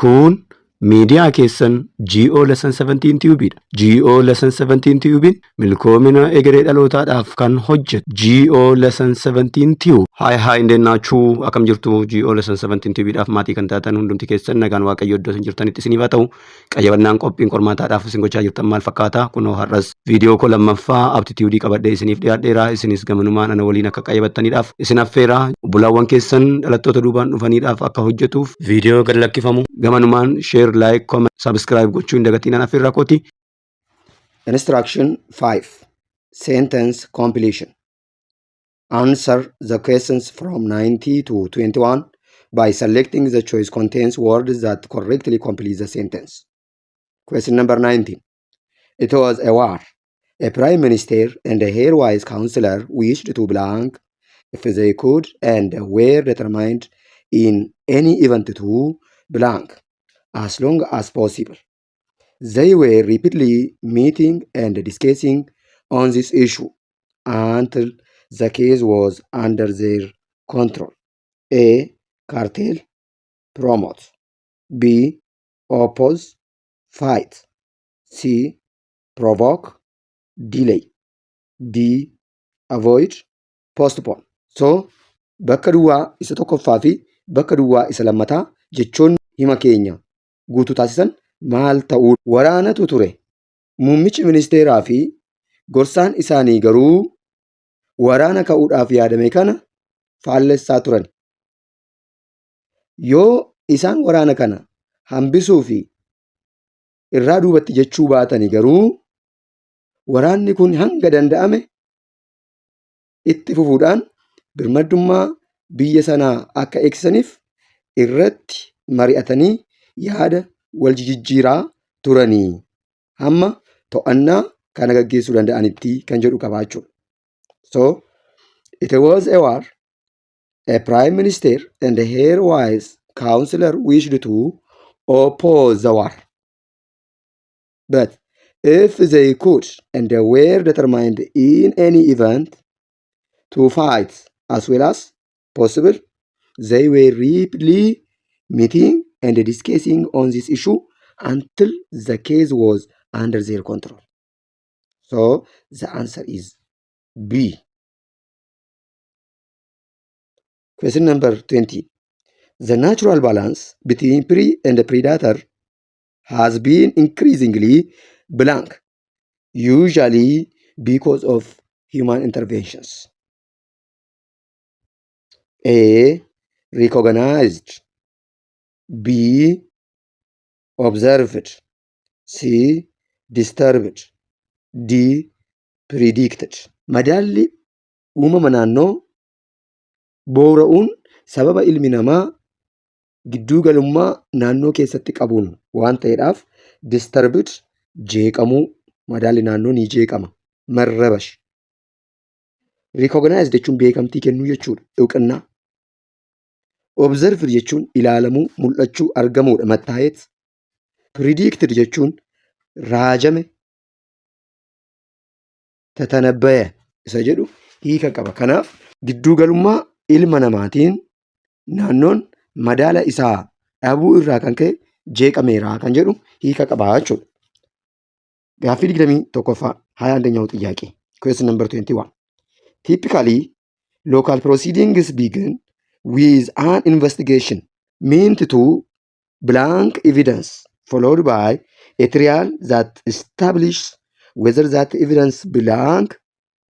Kun miidiyaa keessan GO Lesson 17 Tubeedha. GO Lesson 17 Tubein milkoomina egeree dhalootaadhaaf kan hojjetu GO Lesson 17 Tube. Haa indeennaachuu akkam jirtu GO Lesson 17 Tubeidhaaf maatii kan taatan hundumti keessan nagaan Waaqayyo iddoo isin jirtanitti isiniif haa ta'u. Qayyabannaan qophiin qormaataadhaaf isin gochaa jirtan maal fakkaata? Kunoo har'as viidiyoo koo lammaffaa aptituudii qabadhee isiniif dhiyaadheera. Isinis gamanumaan ana waliin akka qayyabattaniidhaaf isin affeera. Obbolaawwan keessan dhalattoota duubaan dhufaniidhaaf akka hojjetuuf viidiyoo gad lakkifamu gamanumaan share, like, comment, subscribe gochuu hin dagatinaan affeerraa kooti. Instruction 5. Sentence completion. Answer the questions from 90 to 21 by selecting the choice contains words that correctly complete the sentence. Question number 19. It was a war. A prime minister and a hair-wise counselor wished to blank if they could and were determined in any event to blank as long as possible. They were repeatedly meeting and discussing on this issue until the case was under their control. A. Cartel, promote. B. Oppose, fight. C. Provoke, delay. D. Avoid, postpone. So, bakka duwwaa isa tokkoffaa fi bakka duwwaa isa lammataa jechoonni hima keenya guutuu taasisan maal ta'uu? Waraanatu ture. Muummichi ministeeraa fi gorsaan isaanii garuu waraana ka'uudhaaf yaadame kana faallessaa turan. Yoo isaan waraana kana hambisuu fi irraa duubatti jechuu baatanii garuu waraanni kun hanga danda'ame itti fufuudhaan birmadummaa biyya sanaa akka eegsisaniif irratti mari'atanii yaada wal jijjiiraa turanii hamma to'annaa kana gaggeessuu danda'anitti kan jedhu qabaachuudha. So, it was a war. A prime minister and a hair-wise counselor wished to oppose the war. But if they could and were determined in any event to fight as well as possible, they were repeatedly meeting and discussing on this issue until the case was under their control. So the answer is B. Question number 20. The natural balance between prey and predator has been increasingly blank, usually because of human interventions. A. Recognized. B. Observed. C. Disturbed. D. Predicted. Madaalli uumama naannoo boora'uun sababa ilmi namaa gidduu galummaa naannoo keessatti qabuun waan ta'eedhaaf disturbed jeeqamuu, madaalli naannoo ni jeeqama, marrabash. Recognized jechuun beekamtii kennuu jechuudha, eewqannaa. Observed jechuun ilaalamuu, mul'achuu, argamuudha, mattaa'eet. Predicted jechuun raajame, tatanabbaya isa jedhu hiika qaba. Kanaaf gidduu galummaa ilma namaatiin naannoon madaala isaa dhabuu irraa kan ka'e jeeqameera kan jedhu hiika qaba jechuudha. Gaaffii 21ffaa 21ኛው ጥያቄ. Question number 21. Typically, local proceedings begin with an investigation meant to blank evidence, followed by a trial that establishes whether that evidence blank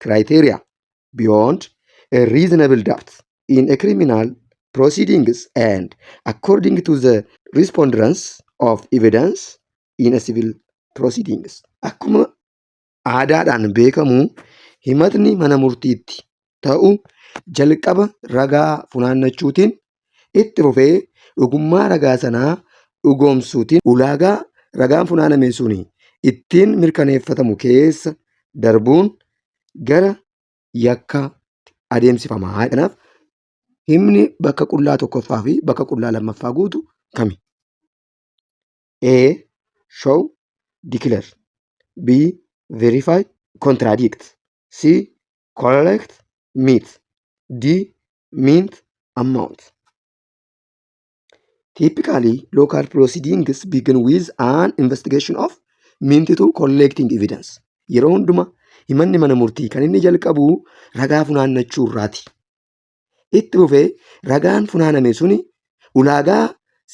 criteria beyond a reasonable doubt in a criminal proceedings and according to the preponderance of evidence in a civil proceedings. Akkuma aadaadhaan beekamu himatni mana murtiitti ta'u jalqaba ragaa funaannachuutiin itti fufee dhugummaa ragaa sanaa dhugoomsuutiin ulaagaa ragaan funaaname suni ittiin mirkaneeffatamu keessa darbuun gara yakkaatti adeemsifama. Kanaaf himni bakka qullaa tokkoffaa fi bakka qullaa lammaffaa guutu kami? A. Show, declare. B. Verify, contradict. C. Collect, meet. D. Mint, amount. Typically, local proceedings begin with an investigation of means to collecting evidence. Yeroo hundumaa himanni mana murtii kan inni jalqabu ragaa funaannachuu irraati. Itti fufee ragaan funaaname suni ulaagaa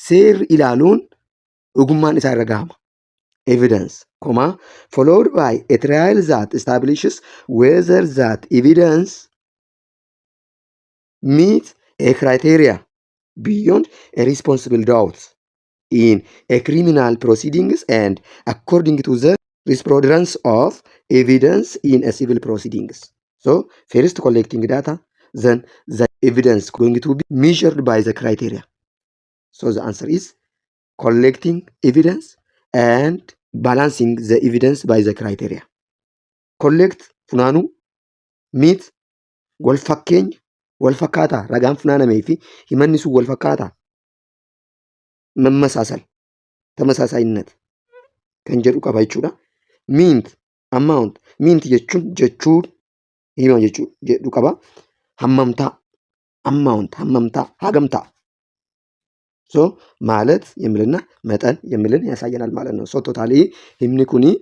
seerri ilaaluun ogummaan isaa irra gahama. Evidence, followed by a trial that establishes whether that evidence meets a criteria beyond a responsible doubt in a criminal proceedings and according to the preponderance of evidence in a civil proceedings. So, first collecting data, then the evidence going to be measured by the criteria. So, the answer is collecting evidence and balancing the evidence by the criteria. Collect funaanuu, meet wal fakkeenya, wal fakkaataa, ragaan funaanamee fi himanni sun wal fakkaataa, mammasaasal, tamasaasaayinnat kan jedhu qaba jechuudha. Meet amount, meet jechuun hima jedhu qaba. Hammamtaa, amount hammamtaa, hagamtaa. So ማለት የሚልና መጠን የሚልን ያሳየናል ማለት ነው። ሶ ቶታሊ himni kuni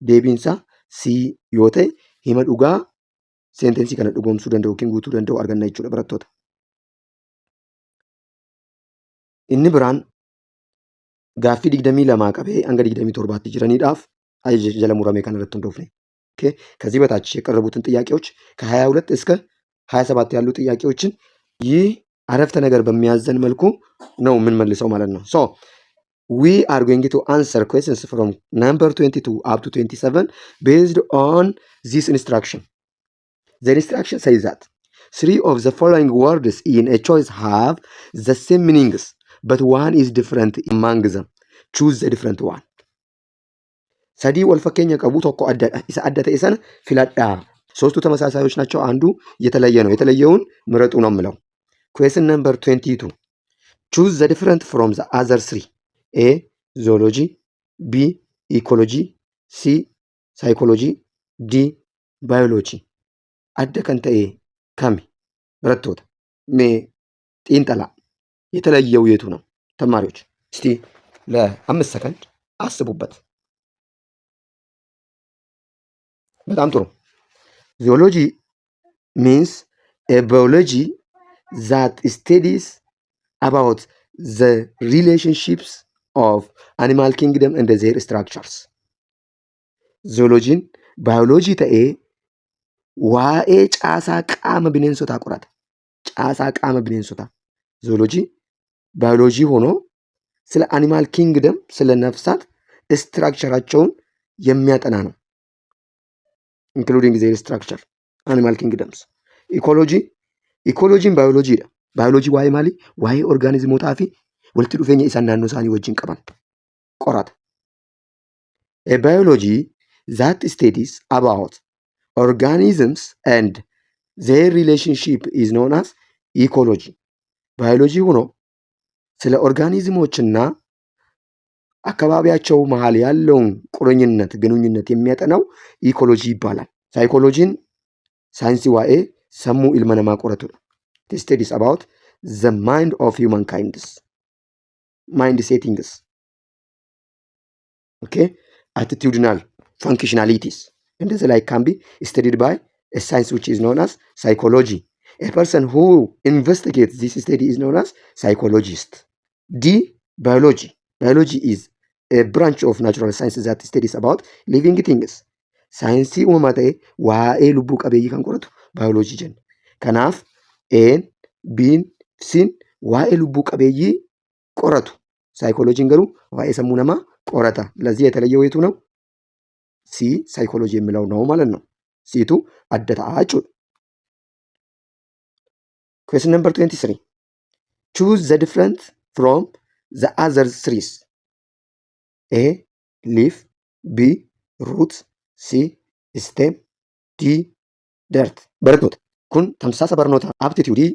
deebiinsa si yoo ta'e hima dhugaa seentensii kana dhugoomsuu danda'u yookiin guutuu danda'u arganna jechuudha barattoota. Inni biraan gaaffii 22 qabee hanga 27tti jiraniidhaaf ajaja jala murame kan irratti hundoofne. ከዚህ በታች የቀረቡትን ጥያቄዎች ከ22 እስከ 27 ያሉ ጥያቄዎችን ይህ አረፍተ ነገር በሚያዘን መልኩ ነው የምንመልሰው ማለት ነው። ሶ we are going to answer questions from number 22 up to 27 based on this instruction. The instruction says that 3 of the following words in a choice have the same meanings but one is different among them. Choose the different one. sadii wal fakkeenya qabu tokko addadha. Isa adda ta'e sana filadhaa. ሶስቱ ተመሳሳዮች ናቸው። አንዱ የተለየ ነው። የተለየውን ምረጡ ነው የምለው። Question number 22. Choose the different from the other 3. A. Zoology. B. Ecology. C. Psychology. D. Biology. Adda kan ta'e kami? barattoota mee xiinxalaa የተለየው የቱ ነው? ተማሪዎች እስቲ ለ5 ሰከንድ አስቡበት። በጣም ጥሩ። Zoology means a biology that studies about the relationships of animal kingdom and their structures. Zoology biology ta'ee waa'ee caasaa qaama bineensotaa qorata. caasaa qaama bineensotaa. Zoology biology ሆኖ ስለ animal kingdom ስለ ነፍሳት ስትራክቸራቸውን የሚያጠና ነው። including their structure, animal kingdoms. Ecology biology dha. Biology waa'ee maali? Waa'ee organismootaa fi walitti dhufeenya isaan naannoo isaanii wajjin qaban qorata. A biology that studies about organisms and their relationship is known as ecology. Biology ሆኖ ስለ ኦርጋኒዝሞችና አካባቢያቸው መሃል ያለውን ቁርኝነት ግንኙነት የሚያጠናው ኢኮሎጂ ይባላል። ሳይኮሎጂን ሳይንስ ዋኤ ሰሙ ኢልመነማ ቆረቱ studies about the mind of humankind, mind settings, okay, attitudinal functionalities and this like can be studied by a science which is known as psychology. A person who investigates this study is known as psychologist. D. Biology is a branch of natural sciences that studies about living things. Science uumamaa ta'e waa'ee lubbuu qabeeyyii kan qoratu biology jenna. Kanaaf A'n, B'n, C'n waa'ee lubbuu qabeeyyii qoratu. Saayikooloojiin garuu waa'ee sammuu namaa qorata. ለዚህ የተለየው የቱ ነው? ሲ ሳይኮሎጂ የሚለው ነው ማለት ነው። ሲቱ አደታችሁ። Question number 23. Choose the different from the other threes. A. Leaf. B. Root. C. Stem. D. Dirt. barattoota kun tamsaasa barnoota aptituudii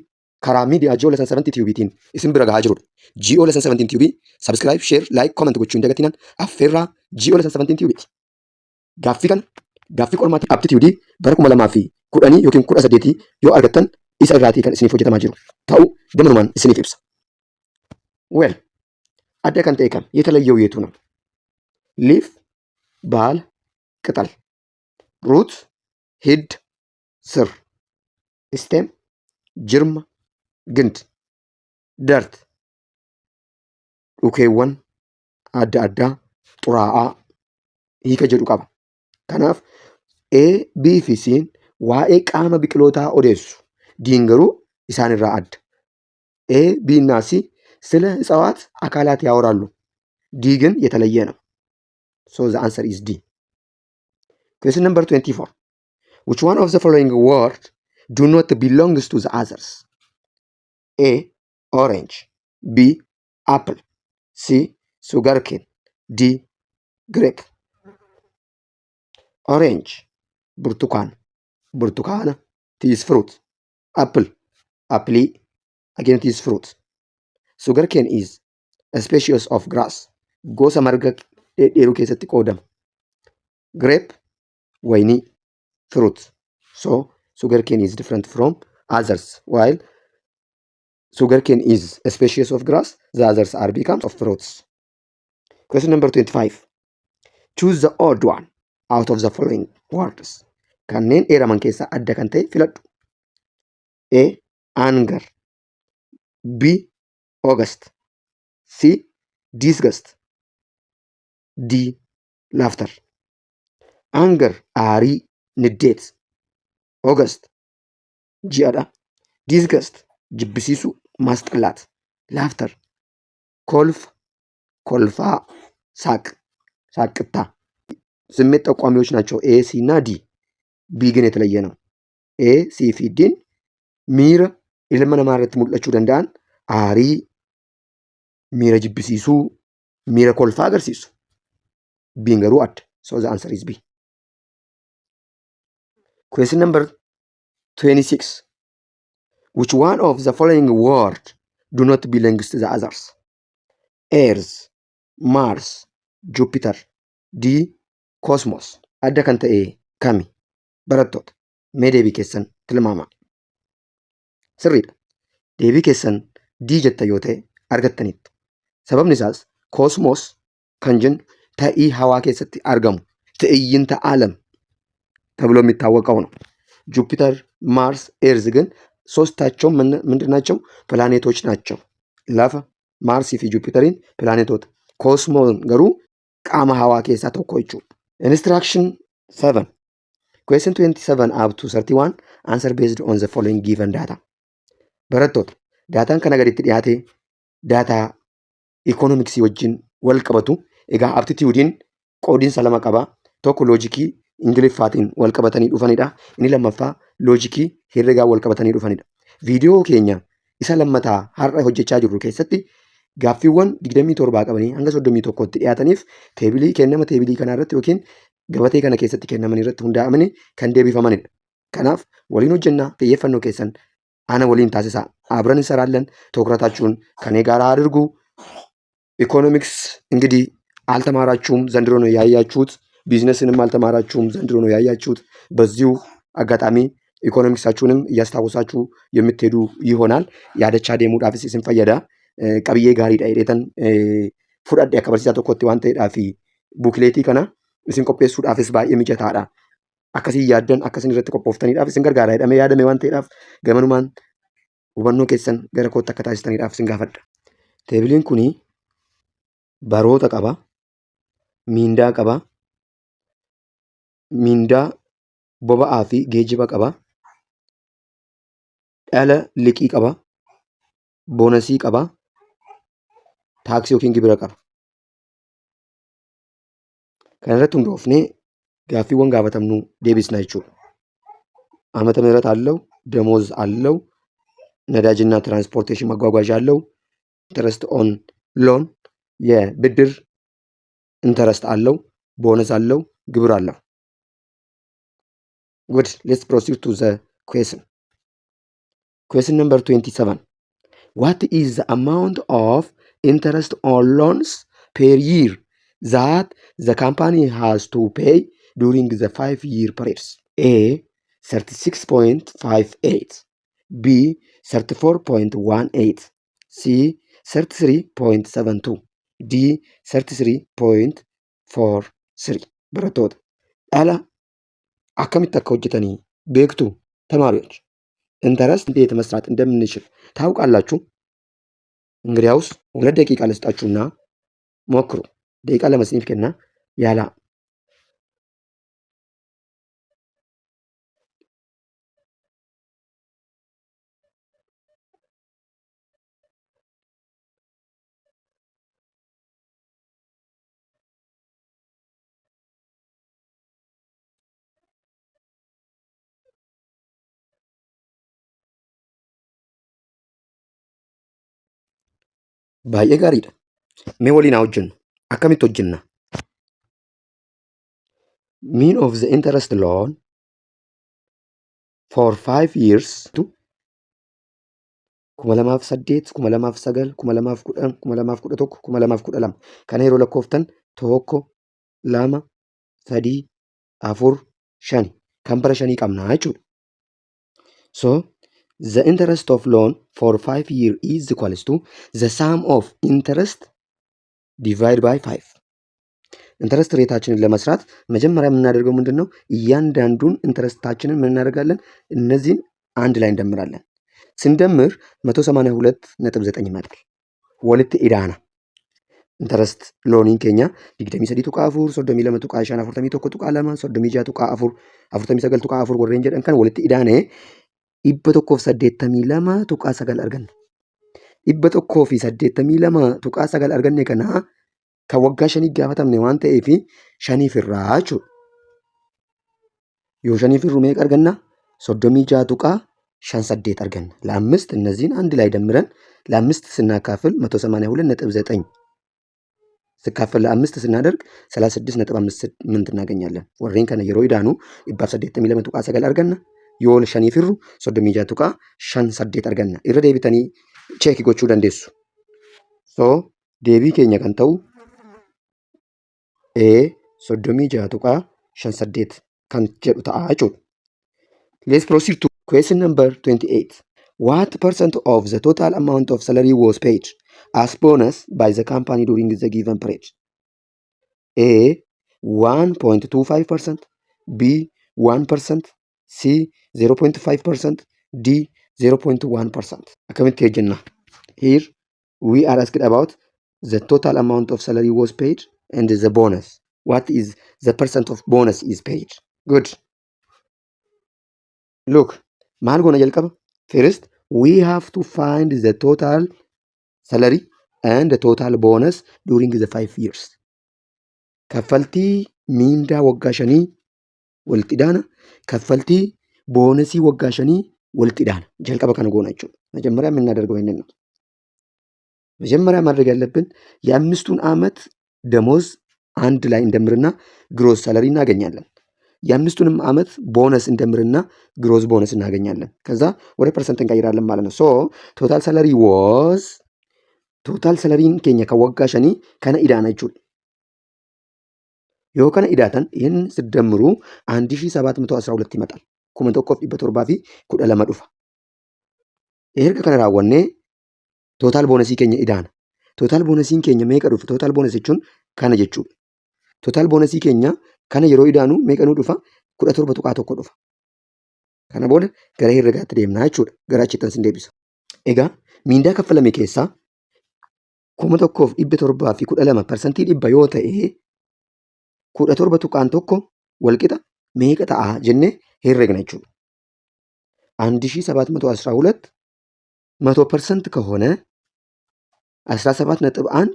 karaa miidiyaa Geo Lesson 70 TVtiin isin bira gahaa jirudha. Geo Lesson 70 TV subscribe, share, like, comment gochuu hin dagatinaan affeerraa Geo Lesson 70 TVti. Gaaffii qormaata aptituudii bara 2010 yookiin 18 yoo argattan isa irraatii kan isiniif hojjetamaa jiru ta'uu gamanumaan isiniif ibsa. ዌል አደ kan ta'e kam የተለየው የቱ ነው? ሊፍ ባል ቅጠል፣ ሩት ሂድ ስር፣ ስቴም jirma ግንድ፣ ደርት dhukeewwan adda addaa xuraa'aa hiika jedhu qaba. Kanaaf A, B fi C'n waa'ee qaama biqilootaa odeessu. D'n garuu isaanirraa adda. A, B እና C ስለ እጽዋት አካላት ያወራሉ። ዲ ግን የተለየ ነው። So the answer is D. Question number 24. Which one of the following words do not belongs to the others? A, orange. B, apple. C, sugarcane. D, grape. Orange, burtukaan, burtukaana, it is fruit. Apple, apple, again it is fruit. Sugarcane is a species of grass. Gosa marga dheedheeruu keessatti qoodama. Grape, wayinii, fruit. So sugarcane is different from others. While sugarcane is a species of grass, the others are becomes of fruits. Question number 25. Choose the odd one out of the following words. Kanneen dheeraman keessaa adda kan ta'e filadhu. A, anger. B, August. C, disgust. D, laughter. Anger, aarii, niddeet. August, ji'adha. Disgust, jibbisiisuu, maasxallaat. Laughter, kolfa, kolfaa, ሳቅ፣ ሳቅታ ስሜት ጠቋሚዎች ናቸው። ኤ፣ ሲ እና ዲ። ቢ ግን የተለየ ነው። ኤ፣ ሲ ፊ ዲን miira ilma namaa irratti mul'achuu danda'an aarii, miira jibbisiisuu, miira kolfaa agarsiisu. Biin garuu adda. So the answer is B. Question number 26. Which one of the following words do not belong to the others? Earth, Mars, Jupiter. D, Cosmos. Adda kan ta'e kami? Barattoota. Mee deebii keessan tilmaamaa. Sirriidha. Deebii keessan D jetta yoo ta'e argattaniittu. Sababni isaas koosmoos kan jennu ta'ii hawaa keessatti argamu ትዕይንተ ዓለም ተብሎ የሚታወቀው ነው። ጁፒተር፣ ማርስ፣ ኤርዝ ግን ሶስታቸውም ምንድን ናቸው? ፕላኔቶች ናቸው። lafa, maarsii fi juupitariin pilaanetoota. Koosmoon garuu qaama hawaa keessaa tokko jechuudha. Instruction 7. Question 27 up to 31 answer based on the following given data. Barattoota, daataan kana gaditti dhiyaate daataa ikoonomiksii wajjin wal qabatu. Egaa aptituudiin qoodinsa lama qaba. Tokko loojikii ingiliffaatiin wal qabatanii dhufanidha. Inni lammaffaa loojikii herregaa wal qabatanii dhufanidha. Viidiyoo keenya isa lammataa har'a hojjechaa jirru keessatti gaaffiiwwan 27 qabanii hanga 31tti dhiyaataniif teebilii kennama teebilii kana irratti yookiin gabatee kana keessatti kennaman irratti hundaa'amanii kan deebifamanidha. Kanaaf waliin hojjennaa, xiyyeeffannoo keessan ana waliin taasisaa። አብረን እንሰራለን። ትኩረታችሁን ከኔ ጋር አድርጉ። ኢኮኖሚክስ እንግዲህ አልተማራችሁም፣ ዘንድሮ ነው ያያችሁት። ቢዝነስንም አልተማራችሁም፣ ዘንድሮ ነው ያያችሁት። በዚሁ አጋጣሚ ኢኮኖሚክሳችሁንም እያስታወሳችሁ የምትሄዱ ይሆናል። ያደቻ deemuudhaafis isin fayyada. Qabiyyee gaariidha jedheetan fudhadhe akka barsiisaa tokkotti waan ta'eedhaaf buukileetii kana isin qopheessuudhaafis baay'ee mijataadha. Akkasiin yaaddan akkasiin irratti qophooftaniidhaaf isin gargaara jedhamee yaadame waan ta'eedhaaf gamanumaan hubannoo keessan gara kootti akka taasistaniidhaaf isin gaafadha. Teebiliin kuni baroota qaba, miindaa qaba, miindaa boba'aa fi geejjiba qaba, dhala liqii qaba, boonasii qaba, taaksii yookiin gibira qaba. Kana irratti hundoofnee gaaffiiwwan gaafatamnu deebisna jechuudha. ዓመተ ምህረት አለው፣ ደሞዝ አለው፣ ነዳጅና ትራንስፖርቴሽን መጓጓዣ አለው፣ ኢንተረስት ኦን ሎን የብድር ኢንተረስት አለው፣ ቦነስ አለው፣ ግብር አለው። Good, let's proceed to the question. Question number 27. What is the amount of interest on loans per year that the company has to pay during the 5-year periods? A, 36.58. B, 34.18. C, 33.72 D 33.43 barattoota dhala akkamitti akka hojjetanii beektu ተማሪዎች ኢንተረስት እንዴት መስራት እንደምንችል ታውቃላችሁ? እንግዲያውስ 2 ደቂቃ ልስጣችሁና ሞክሩ። ደቂቃ ለመስኒፍ ከና ያላ baay'ee gaariidha. Mee waliin haa hojjennu. Akkamitti hojjenna? Mean of the interest loan for 5 years to 2008, 2009, 2010, 2011, 2012 kana yeroo lakkooftan 1, 2, 3, 4, 5 kan bara 5 qabnaa jechuudha. So the interest of loan for 5 years is equals to the sum of interest divided by 5. ኢንተረስት ሬታችንን ለመስራት መጀመሪያ የምናደርገው ምንድነው? እያንዳንዱን ኢንተረስታችንን ምን እናደርጋለን? እነዚህን አንድ ላይ እንደምራለን። ስንደምር 182.9 ይመጣል። ወልት ኢዳና ኢንተረስት ሎኒን ኬኛ 23 tuqaa 4 32 tuqaa 5 41 tuqaa 2 36 tuqaa 4 49 tuqaa 4 warreen jedhan kan walitti idaanee 182 tuqaa 9 arganna. 182 tuqaa 9 arganne kana kan waggaa 5 gaafatamne waan ta'eef 5 irraa jechuudha. yoo 5 irraa meeqa arganna? 36 tuqaa 58 arganna. ለአምስት እነዚህን አንድ ላይ ደምረን ለአምስት ስናካፍል 182.9 ስካፈል ለአምስት ስናደርግ 36.58 እናገኛለን። ወሬን ከነ የሮ ኢዳኑ 182 tuqaa 9 arganna. yoo 5 irraa 36 tuqaa 58 arganna. irra deebitanii cheek gochuu dandeessu. so deebii keenya kan ta'u A 36 tuqaa 58 kan jedhu ta'a jechuudha. Let's proceed to question number 28. What percent of the total amount of salary was paid as bonus by the company during the given period? A 1.25%, B 1%, C 0.5%, D 0.1%. akkamitti hojjenna? Here we are asked about the total amount of salary was paid and the bonus. What is the percent of bonus is paid? Good. Look, maal goona jalqaba? First, we have to find the total salary and the total bonus during the 5 years. kaffaltii miindaa waggaa 5 walitti idaana, kaffaltii boonasii waggaa 5 walitti idaana. jalqaba kana goona jechuudha. መጀመሪያ የምናደርገው ይሄንን ነው። መጀመሪያ ማድረግ ያለብን የአምስቱን ዓመት ደሞዝ አንድ ላይ እንደምርና ግሮስ ሳለሪ እናገኛለን። የአምስቱንም ዓመት ቦነስ እንደምርና ግሮስ ቦነስ እናገኛለን። ከዛ ወደ ፐርሰንት እንቀይራለን ማለት ነው። ሶ ቶታል ሳለሪ ዋዝ ቶታል ሳለሪን ኬኛ ከወጋ ሸኒ ከነ ኢዳና jechuudha. yoo kana idaatan ይህን ስደምሩ 1712 ይመጣል። 1712 dhufa. erga kana raawwannee total bonusii keenya idaana. total bonusiin keenya meeqa dhufa? total bonus jechuun kana jechuudha. total bonusii keenya kana yeroo idaanu meeqa nu dhufa? 17 tuqaa 1 dhufa. kana booda gara herregaatti deemnaa jechuudha. gara achitti sin deebisa. egaa miindaa kaffalame keessaa 1712% dhibba yoo ta'e 17 tuqaan 1 wal qixa meeqa ta'a jennee herregna jechuudha. 1712 100% ከሆነ 17.1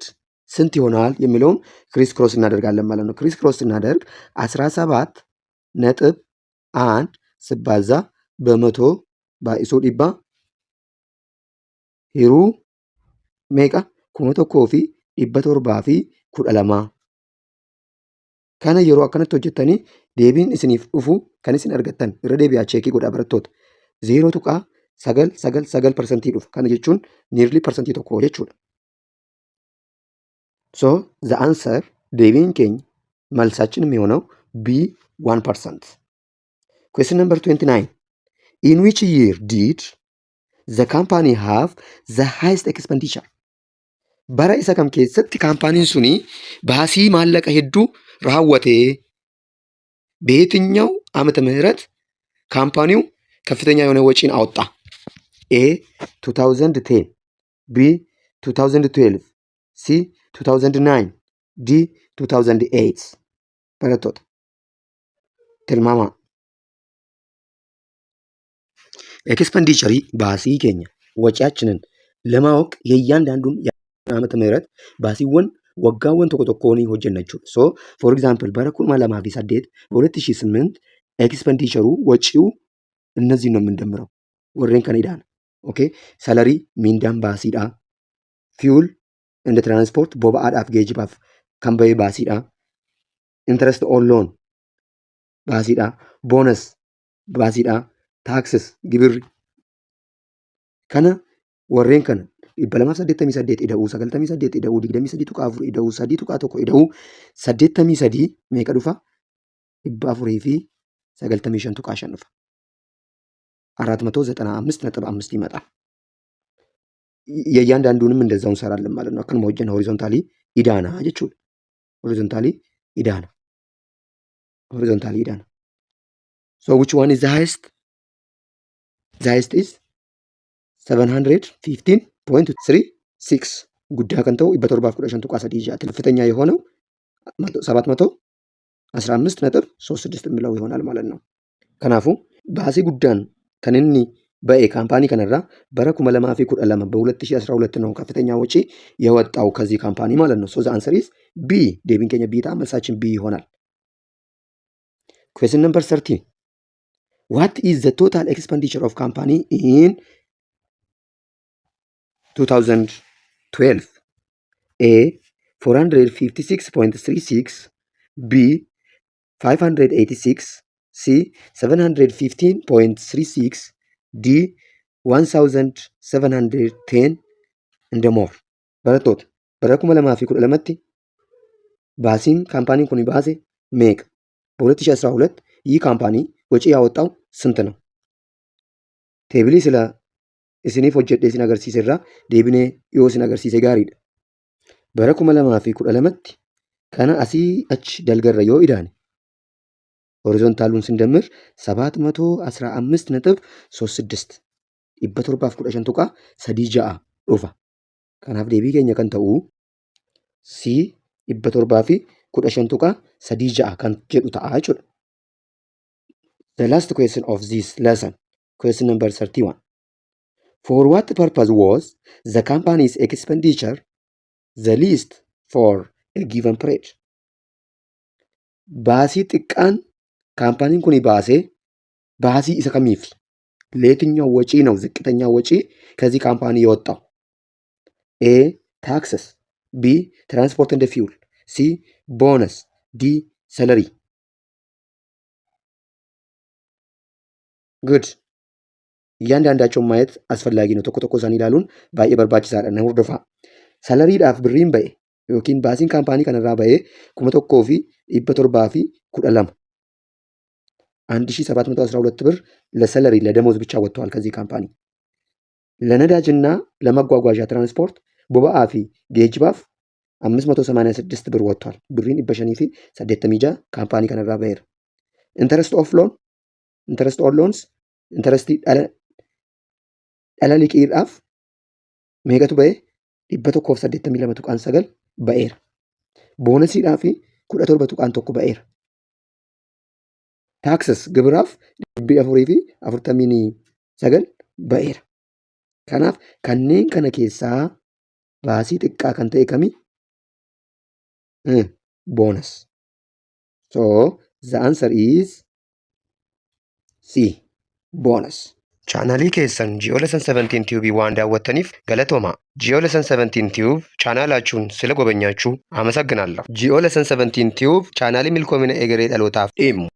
ስንት ይሆናል የሚለውን ክሪስ ክሮስ እናደርጋለን ማለት ነው። ክሪስ ክሮስ እናደርግ 17.1 ሲባዛ በመቶ ባይሶ ዲባ ሂሩ ሜቃ 1712 kana yeroo akkanatti hojjettanii deebiin isiniif dhufu kan isin argattan irra deebi'aa cheekii godhaa barattoota 0.999% dhufa. kana jechuun nearly percentii tokko jechuudha. so the answer deebiin keenya malsaachin የሚሆነው B 1%. question number 29. in which year did the company have the highest expenditure? bara isa kam keessatti kaampaaniin suni baasii maallaqa hedduu raawwatee በየትኛው ዓመተ ምህረት ካምፓኒው ከፍተኛ የሆነ ወጪን አወጣ? ኤ 2010 ቢ 2012 ሲ 2009 ዲ 2008 barattoota tilmaamaa. ኤክስፐንዲቸሪ baasii keenya ወጪያችንን ለማወቅ የእያንዳንዱን ዓመተ ምህረት baasiiwwan waggaawwan tokko tokkoon hojjenna jechuudha. So for example bara 2008 በ2008 ኤክስፐንዲቸሩ ወጪው እነዚህ ነው የምንደምረው ወሬን ከን ሄዳን ኦኬ ሳላሪ ሚንዳን ባሲዳ ፊውል እንደ ትራንስፖርት ቦባአዳፍ ጌጅባፍ ከንበይ ባሲዳ ኢንትረስት ኦን ሎን ባሲዳ ቦነስ ባሲዳ ታክስስ ግብር ከነ ወሬን ከን Ibbalamaa 88 ida'uu 98 ida'uu 23 tuqaa 4 ida'uu 3 tuqaa 1 ida'uu 83 meeqa dhufa? 400 fi 95 tuqaa 5 dhufa. 495.5 ይመጣል። የእያንዳንዱንም እንደዛው እንሰራለን ማለት ነው። አከን ሆጀን ሆሪዞንታሊ ኢዳና አጀቹ ሆሪዞንታሊ ኢዳና ሆሪዞንታሊ ኢዳና. So which one is the highest? The highest is 715.36 ጉዳይ ከንተው በተርባፍ ቁረሽን ተቋሳ ዲጃ ከፍተኛ የሆነው 715.36 የሚለው ይሆናል ማለት ነው። ከናፉ ባሲ ጉዳን ከነኒ በኤ ካምፓኒ ከነራ በረኩ መለማፊ ኩደላማ በ2012 ነው ከፍተኛ ወጪ የወጣው ከዚህ ካምፓኒ ማለት ነው። ሶ ዘ አንሰር ኢዝ ቢ ዴቪን ከኛ ቢታ መልሳችን ቢ ይሆናል። Question number 13. What is the total expenditure of company in 2012? A 456.36 B 586 C 715.36 D 1710 and more. Baratot barakuma lama fi kudha lamatti baasiin ካምፓኒን ኩኒ ባሴ ሜቅ በ2012 ይህ ካምፓኒ ወጪ ያወጣው ስንት ነው? ቴብሊ ስለ isiniif hojjedhe isin agarsiiserra deebinee yoo isin agarsiise gaariidha. Bara 2012tti kana asii achi dalgarra yoo idaane horizontaaluun sindamir 715.36 715 tuqaa 36 dhufa. Kanaaf deebii keenya kan ta'u C 715 tuqaa 36 kan jedhu ta'a jechuudha. The last question of this lesson, question number 31. For what purpose was the company's expenditure the least for a given period? Baasii xiqqaan ካምፓኒን ኩኒ ባሴ ባሲ isa kamiif ለየትኛው ወጪ ነው ዝቅተኛው ወጪ ከዚህ ካምፓኒ የወጣው? ኤ ታክስስ ቢ ትራንስፖርት እንደ ፊውል ሲ ቦነስ ዲ ሰለሪ። ጉድ እያንዳንዳቸውን ማየት አስፈላጊ ነው። tokko tokko isaanii ilaaluun baay'ee barbaachisaadha. Nama hordofaa. Salariidhaaf birriin ba'e yookiin baasiin kaampaanii kanarraa ba'e 1,712 1712 ብር ለሰለሪ ለደሞዝ ብቻ ወጥቷል ከዚህ ካምፓኒ። ለነዳጅና ለመጓጓዣ ትራንስፖርት ቦባአ ፊ ጌጅባፍ 586 ብር ወጥቷል። ብሪን ኢበሸኒ ፊ 8 ሚጃ ካምፓኒ ከነራ በየር ኢንተረስት ኦፍ ሎን ኢንተረስት ኦን ሎንስ ኢንተረስት ሊqiidhaaf meeqatu ba'e 182.9 ba'eera. Boonasiidhaaf 17.1 ba'eera. Taaksis gibiraaf 449 ba'eera. Kanaaf kanneen kana keessaa baasii xiqqaa kan ta'e kami? Bonus. So the answer is C. Bonus. Chaanalii keessan Jio Lesson 17 Tube waan daawwattaniif galatooma. Jio Lesson 17 Tube chaanalaachun sila gobanyaachuu amasagganaallሁ. Jio Lesson 17 Tube chaanalii milkoomina egeree dhalootaaf dhimmu.